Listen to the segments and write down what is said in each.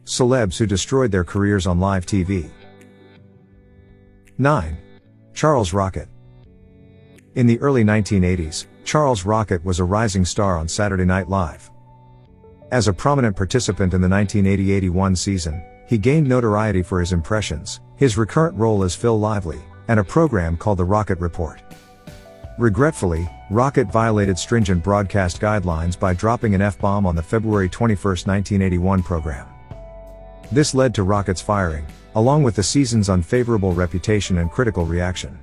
Celebs who destroyed their careers on live TV. 9. Charles Rocket. In the early 1980s, Charles Rocket was a rising star on Saturday Night Live. As a prominent participant in the 1980-81 season, he gained notoriety for his impressions, his recurrent role as Phil Lively, and a program called The Rocket Report. Regretfully, Rocket violated stringent broadcast guidelines by dropping an F-bomb on the February 21, 1981 program. This led to Rocket's firing, along with the season's unfavorable reputation and critical reaction.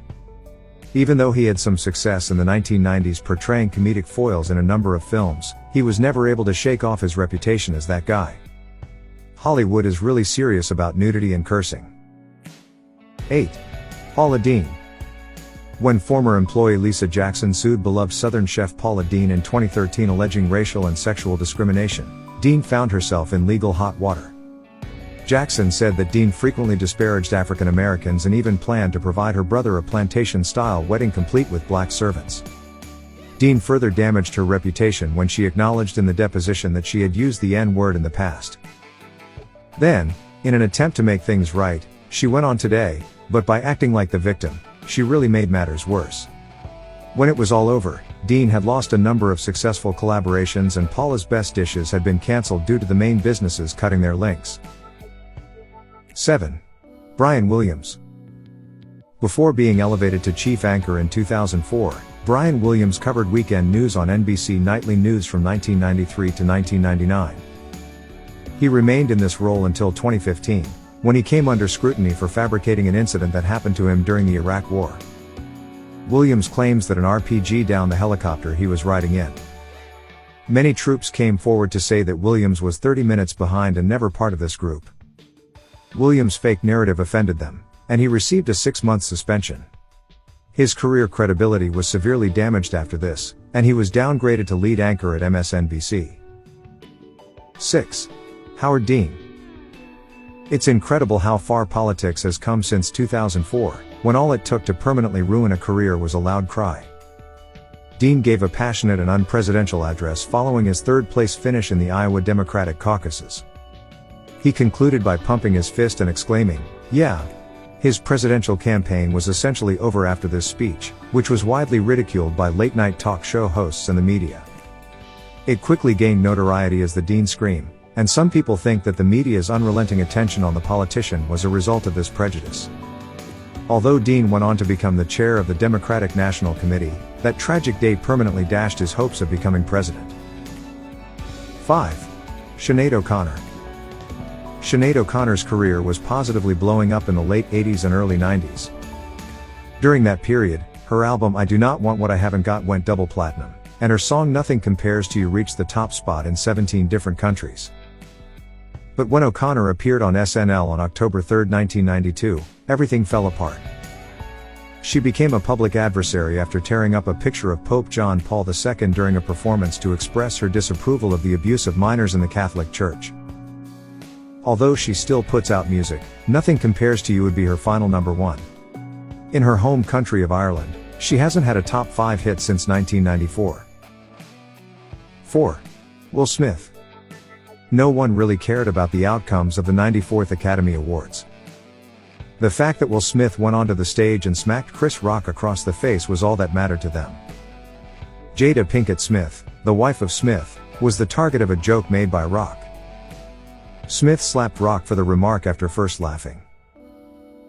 Even though he had some success in the 1990s portraying comedic foils in a number of films, he was never able to shake off his reputation as that guy. Hollywood is really serious about nudity and cursing. 8. Paula Deen. When former employee Lisa Jackson sued beloved Southern chef Paula Deen in 2013 alleging racial and sexual discrimination, Deen found herself in legal hot water. Jackson said that Deen frequently disparaged African Americans and even planned to provide her brother a plantation-style wedding complete with black servants. Deen further damaged her reputation when she acknowledged in the deposition that she had used the N-word in the past. Then, in an attempt to make things right, she went on Today, but by acting like the victim, she really made matters worse. When it was all over, Deen had lost a number of successful collaborations and Paula's best dishes had been cancelled due to the main businesses cutting their links. 7. Brian Williams. Before being elevated to chief anchor in 2004, Brian Williams covered weekend news on NBC Nightly News from 1993 to 1999. He remained in this role until 2015, when he came under scrutiny for fabricating an incident that happened to him during the Iraq War. Williams claims that an RPG downed the helicopter he was riding in. Many troops came forward to say that Williams was 30 minutes behind and never part of this group. Williams' fake narrative offended them, and he received a 6-month suspension. His career credibility was severely damaged after this, and he was downgraded to lead anchor at MSNBC. 6. Howard Dean. It's incredible how far politics has come since 2004, when all it took to permanently ruin a career was a loud cry. Dean gave a passionate and unpresidential address following his third-place finish in the Iowa Democratic caucuses. He concluded by pumping his fist and exclaiming, "Yeah!" His presidential campaign was essentially over after this speech, which was widely ridiculed by late-night talk show hosts and the media. It quickly gained notoriety as the Dean Scream, and some people think that the media's unrelenting attention on the politician was a result of this prejudice. Although Dean went on to become the chair of the Democratic National Committee, that tragic day permanently dashed his hopes of becoming president. 5. Sinéad O'Connor. Sinéad O'Connor's career was positively blowing up in the late 80s and early 90s. During that period, her album I Do Not Want What I Haven't Got went double platinum, and her song Nothing Compares to You reached the top spot in 17 different countries. But when O'Connor appeared on SNL on October 3, 1992, everything fell apart. She became a public adversary after tearing up a picture of Pope John Paul II during a performance to express her disapproval of the abuse of minors in the Catholic Church. Although she still puts out music, Nothing Compares to You would be her final number 1. In her home country of Ireland, she hasn't had a top 5 hit since 1994. 4. Will Smith. No one really cared about the outcomes of the 94th Academy Awards. The fact that Will Smith went onto the stage and smacked Chris Rock across the face was all that mattered to them. Jada Pinkett Smith, the wife of Smith, was the target of a joke made by Rock. Smith slapped Rock for the remark after first laughing.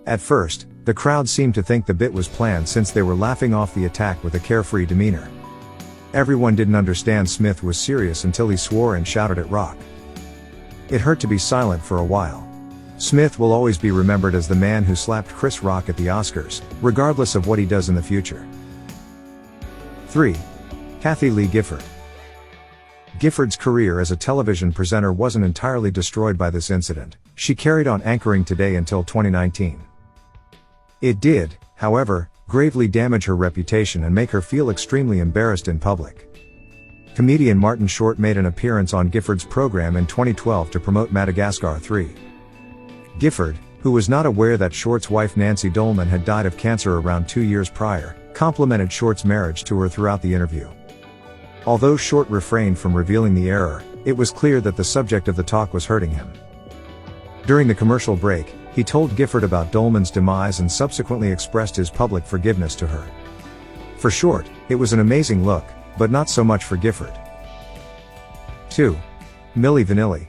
At first, the crowd seemed to think the bit was planned since they were laughing off the attack with a carefree demeanor. Everyone didn't understand Smith was serious until he swore and shouted at Rock. It hurt to be silent for a while. Smith will always be remembered as the man who slapped Chris Rock at the Oscars, regardless of what he does in the future. 3. Kathie Lee Gifford. Gifford's career as a television presenter wasn't entirely destroyed by this incident. She carried on anchoring Today until 2019. It did, however, gravely damage her reputation and make her feel extremely embarrassed in public. Comedian Martin Short made an appearance on Gifford's program in 2012 to promote Madagascar 3. Gifford, who was not aware that Short's wife Nancy Dolman had died of cancer around 2 years prior, complimented Short's marriage to her throughout the interview. Although Short refrained from revealing the error, it was clear that the subject of the talk was hurting him. During the commercial break, he told Gifford about Dolman's demise and subsequently expressed his public forgiveness to her. For short, it was an amazing look, but not so much for Gifford. 2. Milli Vanilli.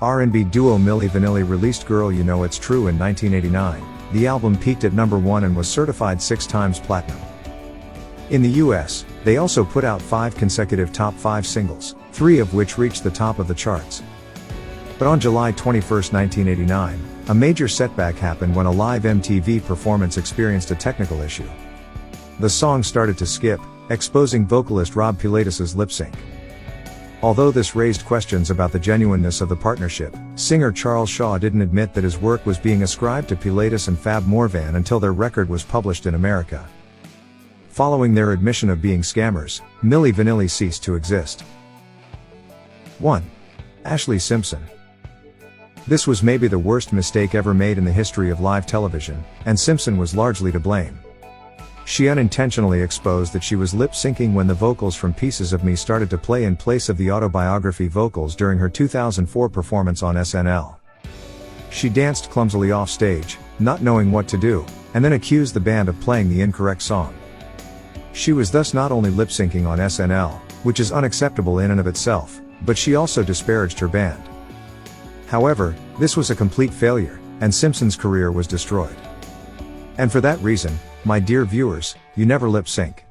R&B duo Milli Vanilli released Girl You Know It's True in 1989. The album peaked at number 1 and was certified 6 times platinum. In the US, they also put out 5 consecutive top 5 singles, 3 of which reached the top of the charts. But on July 21, 1989, a major setback happened when a live MTV performance experienced a technical issue. The song started to skip, exposing vocalist Rob Pilatus's lip sync. Although this raised questions about the genuineness of the partnership, singer Charles Shaw didn't admit that his work was being ascribed to Pilatus and Fab Morvan until their record was published in America. Following their admission of being scammers, Milli Vanilli ceased to exist. 1. Ashlee Simpson. This was maybe the worst mistake ever made in the history of live television, and Simpson was largely to blame. She unintentionally exposed that she was lip-syncing when the vocals from Pieces of Me started to play in place of the autobiography vocals during her 2004 performance on SNL. She danced clumsily off stage, not knowing what to do, and then accused the band of playing the incorrect song. She was thus not only lip-syncing on SNL, which is unacceptable in and of itself, but she also disparaged her band. However, this was a complete failure, and Simpson's career was destroyed. And for that reason, my dear viewers, you never lip sync.